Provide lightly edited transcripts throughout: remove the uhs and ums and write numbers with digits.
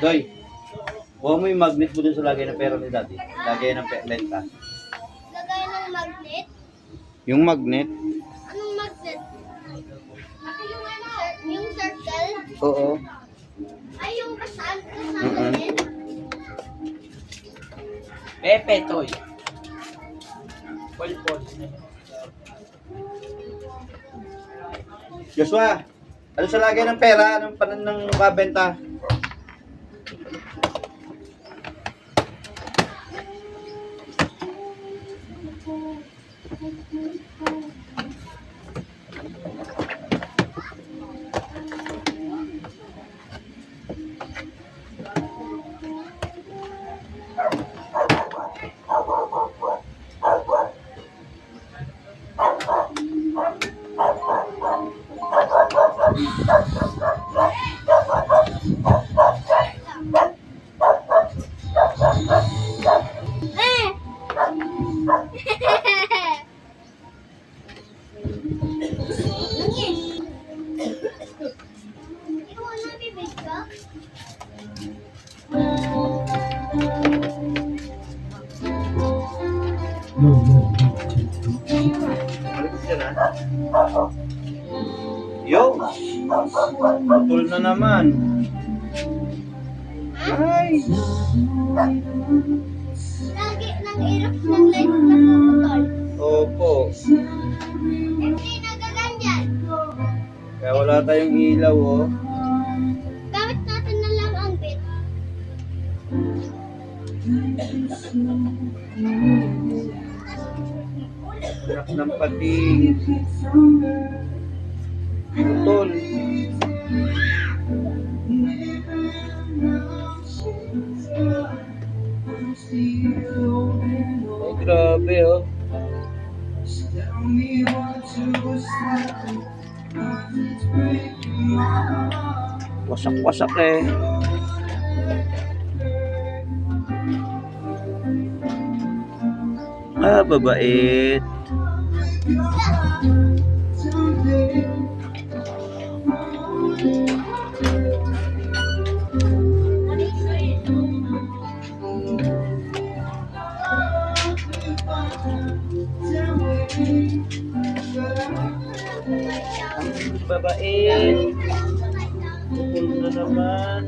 Joy, buha mo yung magnet mo dun sa lagay ng pera ni Daddy. Lagay ng lenta. Lagay ng magnet? Yung magnet? Anong magnet? Yung circle? Oo. Ay, yung kasaan din? Pepe, Toy. Pol. Joshua, ano sa lagay ng pera? Anong panan ng mabenta? Ikaw na, bibig ka? Malikot ka na? Yo! Putol na naman. Ay! Lagi nang irap ng light na puputol. Opo. Hindi nagaganyan. Kaya wala tayong ilaw, oh. Gamit natin na lang ang bit. Anak ng pating. Putol. Ay, grabe, oh. Wasak-wasak eh. Ah, babait. Babait. Putol na naman.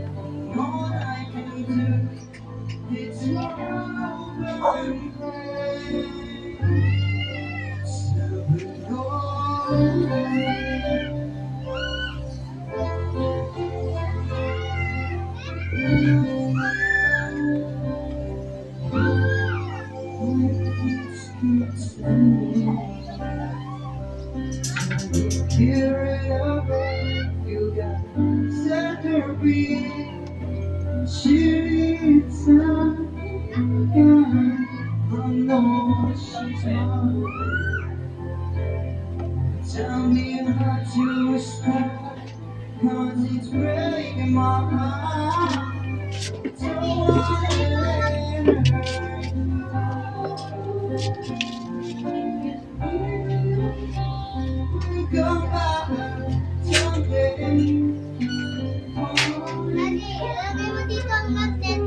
Tell me how to stop, 'cause it's breaking my heart. Don't wanna let it hurt. Come back, tell me. Lagi, lagay mo dito ang magnet.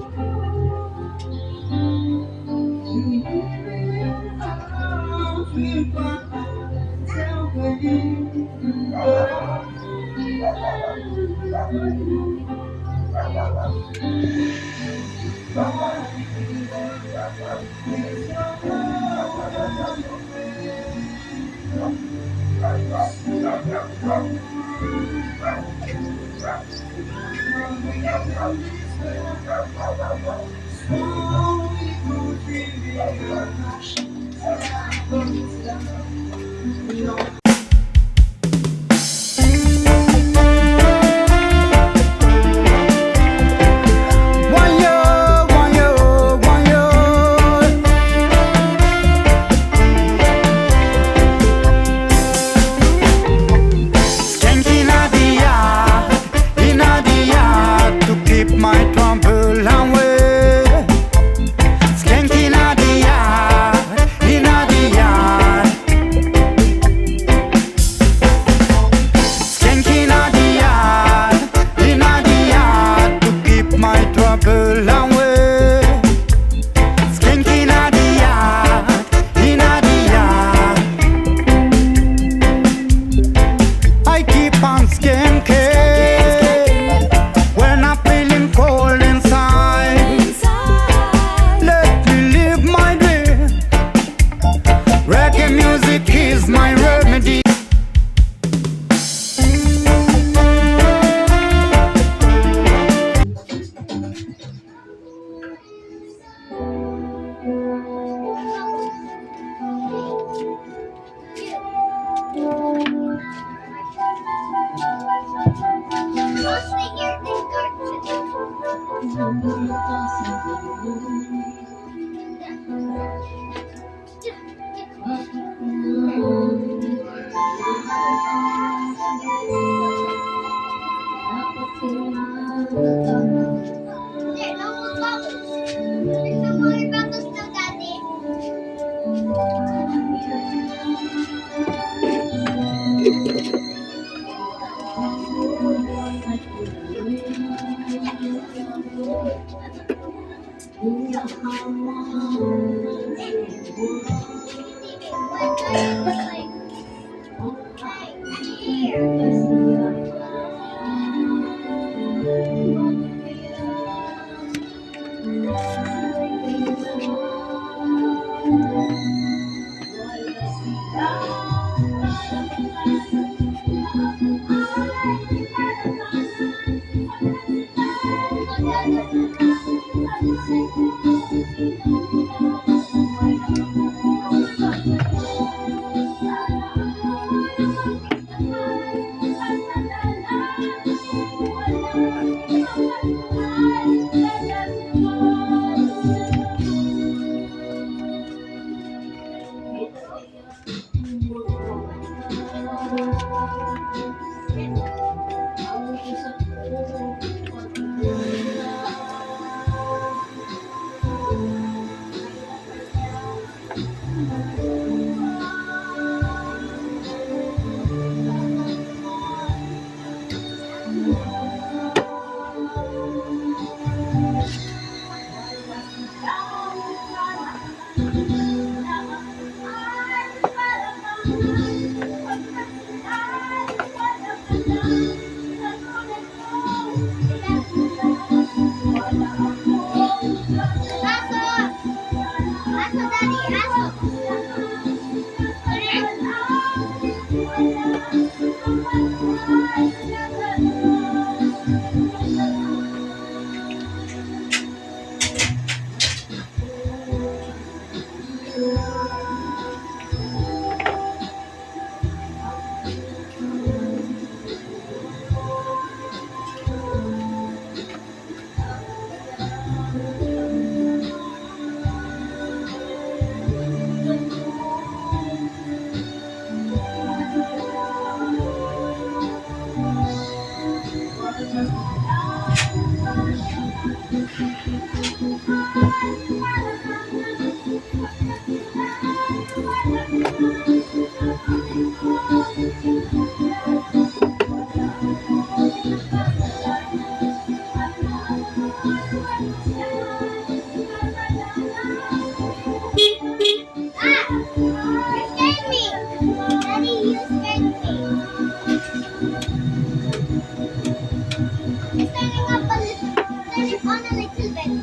There, no more bubbles. There's no more bubbles now, Daddy.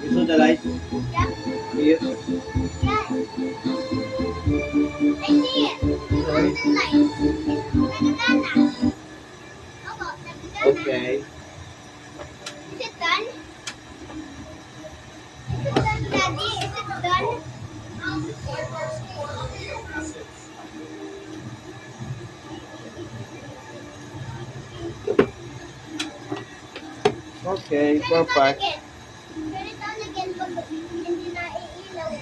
You saw the light? Here. Okay. Is it done? Is it done, Daddy? Is it done? Okay, Turn it on perfect. again. Turn it on again pag hindi na iilaw.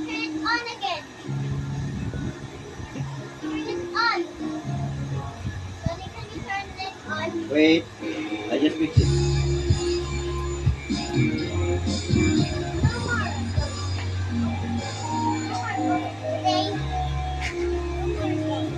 Turn it on again. Turn it on. Daddy, can you turn it on? Wait, I just fixed it. No more. No more. Stay. No more.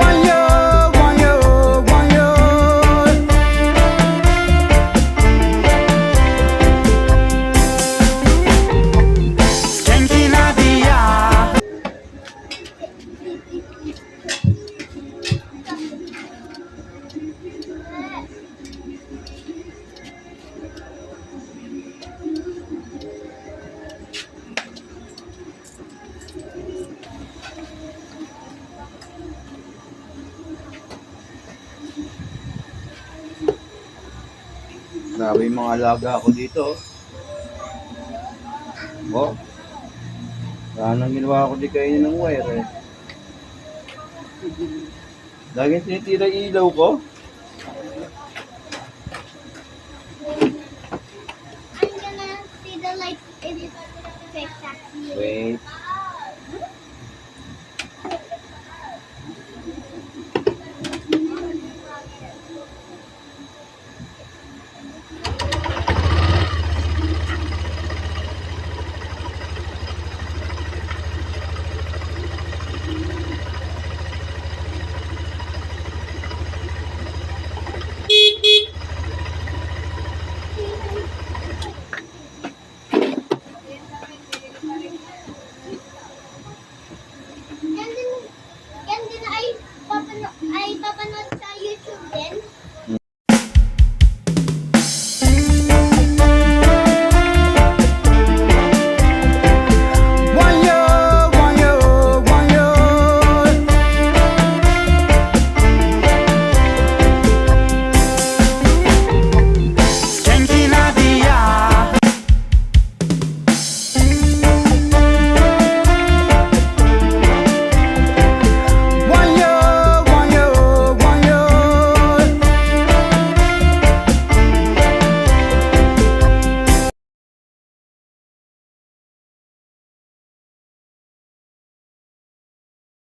One year, one year. Skanky Nadia. Grabe yung mga alaga ako dito. Oh. Anong ginawa ko di kainin ng wire eh. Laging tinitira yung ilaw ko.